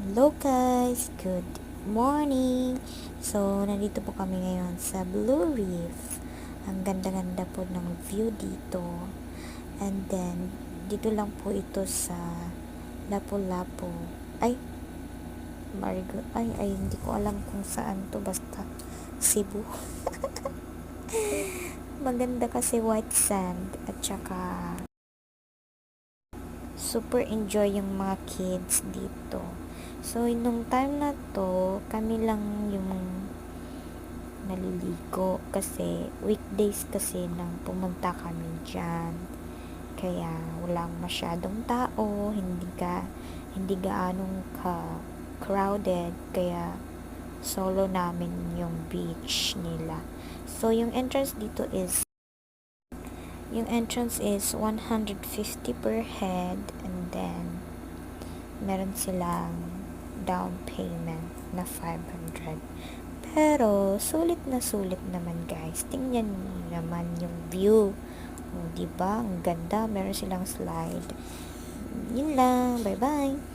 Hello guys, good morning. So, nandito po kami ngayon sa Blue Reef. Ang ganda-ganda po ng view dito. And then, dito lang po ito sa Lapu-Lapu. Ay, Marigo. Ay, hindi ko alam kung saan to. Basta, Cebu. Maganda kasi white sand at saka super enjoy yung mga kids dito. So, nung time na to, kami lang yung naliligo kasi weekdays kasi nang pumunta kami dyan. Kaya walang masyadong tao, hindi gaanong crowded, kaya solo namin yung beach nila. So, yung entrance is 150 per head, and then meron silang down payment na 500. Pero, sulit na sulit naman guys. Tingnan niyo naman yung view. O, diba? Ang ganda. Meron silang slide. Yun lang. Bye-bye.